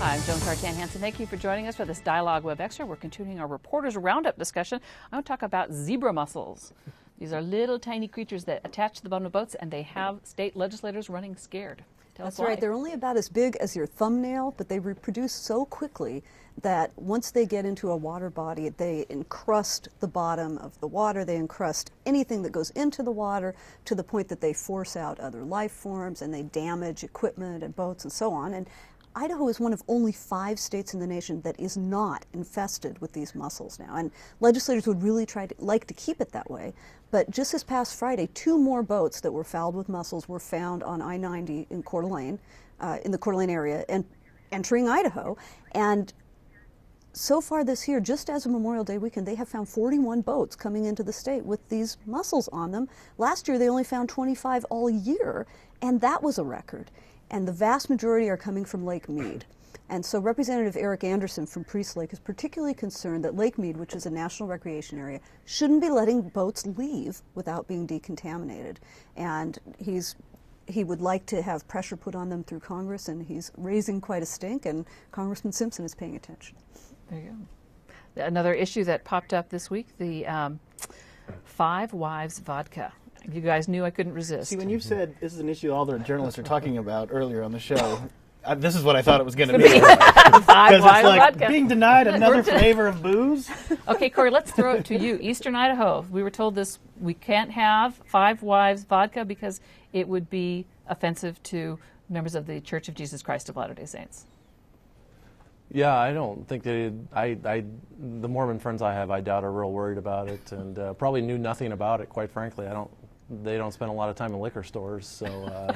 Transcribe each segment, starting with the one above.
I'm Joan Cartan Hansen. Thank you for joining us for this Dialogue Web Extra. We're continuing our Reporters Roundup discussion. I want to talk about zebra mussels. These are little tiny creatures that attach to the bottom of boats, and they have state legislators running scared. That's right. They're only about as big as your thumbnail, but they reproduce so quickly that once they get into a water body, they encrust the bottom of the water. They encrust anything that goes into the water to the point that they force out other life forms, and they damage equipment and boats and so on. And Idaho is one of only 5 states in the nation that is not infested with these mussels now, and legislators would really like to keep it that way. But just this past Friday, 2 more boats that were fouled with mussels were found on I-90 in Coeur d'Alene, in the Coeur d'Alene area, and entering Idaho. And so far this year, just as of Memorial Day weekend, they have found 41 boats coming into the state with these mussels on them. Last year, they only found 25 all year, and that was a record. And the vast majority are coming from Lake Mead. And so Representative Eric Anderson from Priest Lake is particularly concerned that Lake Mead, which is a national recreation area, shouldn't be letting boats leave without being decontaminated. And he would like to have pressure put on them through Congress, and he's raising quite a stink, and Congressman Simpson is paying attention. There you go. Another issue that popped up this week, the Five Wives vodka. You guys knew I couldn't resist. See, when you said this is an issue all the journalists are talking about earlier on the show, this is what I thought it was going to be. Because it's like vodka. Being denied another flavor of booze. Okay, Corey, let's throw it to you. Eastern Idaho, we were told this, we can't have Five Wives vodka because it would be offensive to members of the Church of Jesus Christ of Latter-day Saints. Yeah, I don't think the Mormon friends I have, I doubt are real worried about it, and probably knew nothing about it, quite frankly. They don't spend a lot of time in liquor stores, so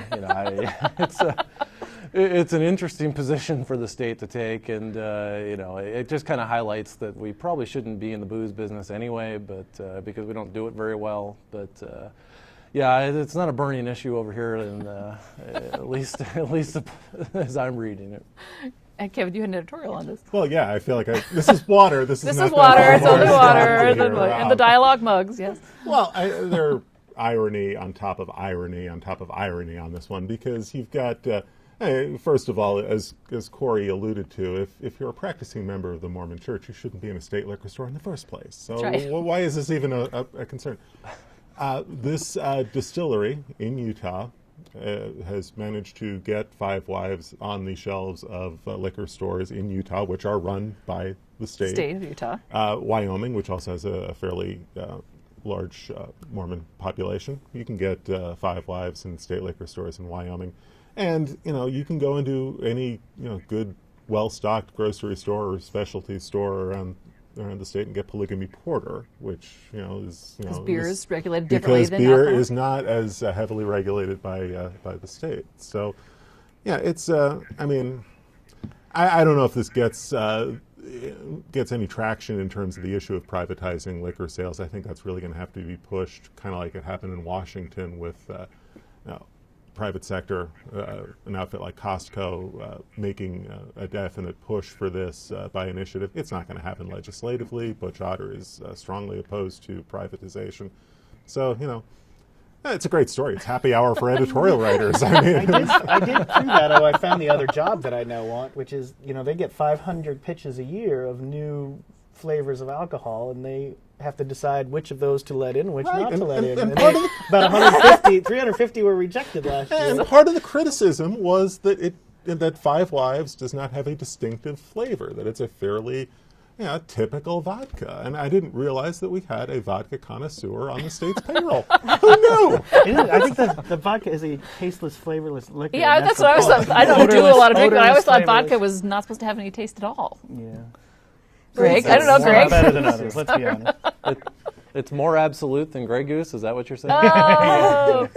it's an interesting position for the state to take, and it just kind of highlights that we probably shouldn't be in the booze business anyway, but because we don't do it very well. But yeah, it's not a burning issue over here, and at least as I'm reading it. And Kevin, you had an editorial on this. Well, yeah, I feel like this is water. This is water. It's only water, and the dialogue mugs. Yes. Well, there. Irony on top of irony on top of irony on this one, because you've got, first of all, as Corey alluded to, if you're a practicing member of the Mormon Church, you shouldn't be in a state liquor store in the first place. So right. Why is this even a concern? This distillery in Utah has managed to get Five Wives on the shelves of liquor stores in Utah, which are run by the state of Utah. Wyoming, which also has a fairly large Mormon population. You can get Five Wives in state liquor stores in Wyoming, and you can go into any good, well-stocked grocery store or specialty store around the state and get Polygamy Porter, which is because beer is regulated differently than beer alcohol. is not as heavily regulated by the state. So yeah, it's I mean, I don't know if this gets any traction in terms of the issue of privatizing liquor sales. I think that's really going to have to be pushed, kind of like it happened in Washington with private sector, an outfit like Costco making a definite push for this by initiative. It's not going to happen legislatively. Butch Otter is strongly opposed to privatization. So, it's a great story. It's happy hour for editorial writers. I mean, I did through that. I found the other job that I now want, which is, they get 500 pitches a year of new flavors of alcohol, and they have to decide which of those to let in and which not to let in. And about 350 were rejected last year. And part of the criticism was that Five Wives does not have a distinctive flavor, that it's a fairly typical vodka. And I didn't realize that we had a vodka connoisseur on the state's payroll. Who knew? I think the vodka is a tasteless, flavorless liquor. Yeah, that's what I always thought. I don't do a lot of drinking, but I always thought vodka was not supposed to have any taste at all. Yeah. Greg? I don't know, Greg. Better than others, let's be honest. It's more absolute than Grey Goose. Is that what you're saying? Oh,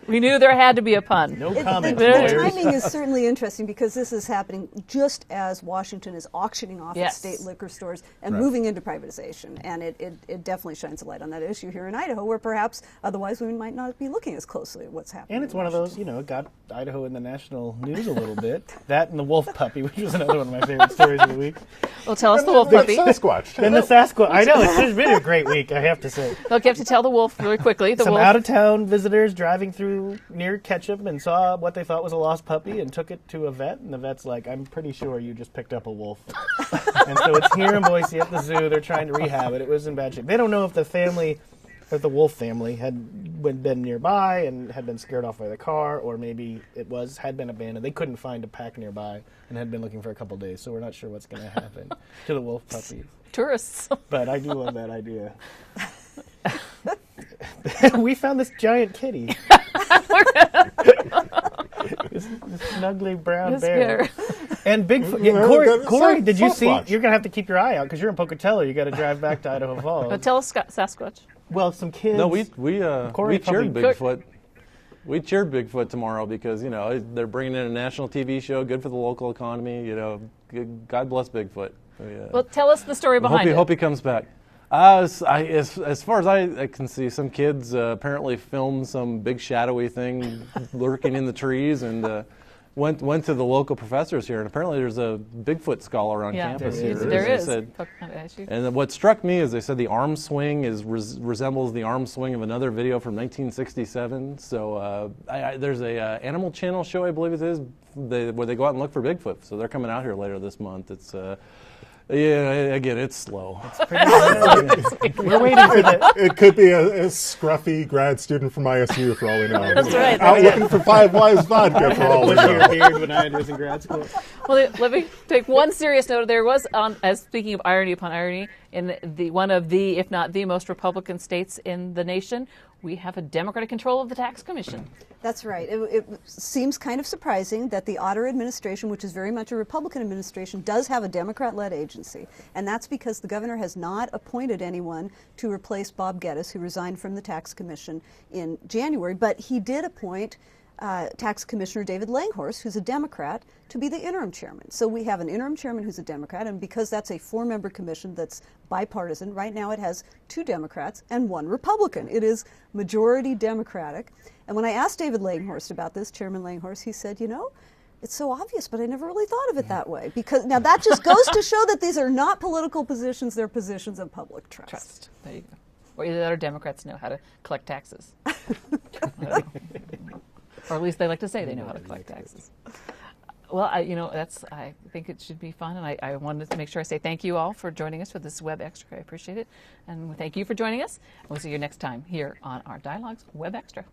we knew there had to be a pun. No comment. The timing is certainly interesting because this is happening just as Washington is auctioning off its state liquor stores and moving into privatization. And it definitely shines a light on that issue here in Idaho, where perhaps otherwise we might not be looking as closely at what's happening. And it's one of those, it got Idaho in the national news a little bit. That and the wolf puppy, which was another one of my favorite stories of the week. Well, tell us the wolf puppy. Sasquatch. And the Sasquatch. I know, it's been a great week, I have to say. Look, you have to tell the wolf very quickly. Some out-of-town visitors driving through near Ketchup and saw what they thought was a lost puppy and took it to a vet, and the vet's like, I'm pretty sure you just picked up a wolf. And so it's here in Boise at the zoo. They're trying to rehab it. It was in bad shape. They don't know if the family, or the wolf family, had been nearby and had been scared off by the car, or maybe had been abandoned. They couldn't find a pack nearby and had been looking for a couple days, so we're not sure what's going to happen to the wolf puppy. Tourists. But I do love that idea. We found this giant kitty. this snuggly brown bear. And Bigfoot. Yeah, Corey, did you see? You're going to have to keep your eye out because you're in Pocatello. You got to drive back to Idaho Falls. Tell us, Sasquatch. Well, some kids. No, we cheered Bigfoot. We cheered Bigfoot tomorrow because, you know, they're bringing in a national TV show, good for the local economy. You know, God bless Bigfoot. Well, tell us the story behind it. Hope he comes back. As far as I can see, some kids apparently filmed some big shadowy thing lurking in the trees, and went to the local professors here, and apparently there's a Bigfoot scholar on campus here. There is. Said, and what struck me is they said the arm swing resembles the arm swing of another video from 1967. So there's a Animal Channel show, I believe it is, where they go out and look for Bigfoot. So they're coming out here later this month. It's again, it's slow. We're waiting for that. It could be a scruffy grad student from ISU for all we know. That's right. Out looking for Five Wise vodka for all we know. Your beard when I was in grad school. Well, let me take one serious note. There was, as speaking of irony upon irony, in one of the, if not the most Republican states in the nation, we have a Democratic control of the tax commission. That's right. It seems kind of surprising that the Otter administration, which is very much a Republican administration, does have a Democrat-led agency. And that's because the governor has not appointed anyone to replace Bob Geddes, who resigned from the tax commission in January. But he did appoint Tax Commissioner David Langhorst, who's a Democrat, to be the interim chairman. So we have an interim chairman who's a Democrat, and because that's a 4-member commission that's bipartisan, right now it has 2 Democrats and 1 Republican. It is majority Democratic. And when I asked David Langhorst about this, Chairman Langhorst, he said, you know, it's so obvious, but I never really thought of it that way. Because now that just goes to show that these are not political positions, they're positions of public trust. There you go. Or either that or Democrats know how to collect taxes. Or at least they like to say they know how to collect taxes. Well, I think it should be fun, and I wanted to make sure I say thank you all for joining us for this Web Extra. I appreciate it, and thank you for joining us. We'll see you next time here on our Dialogues Web Extra.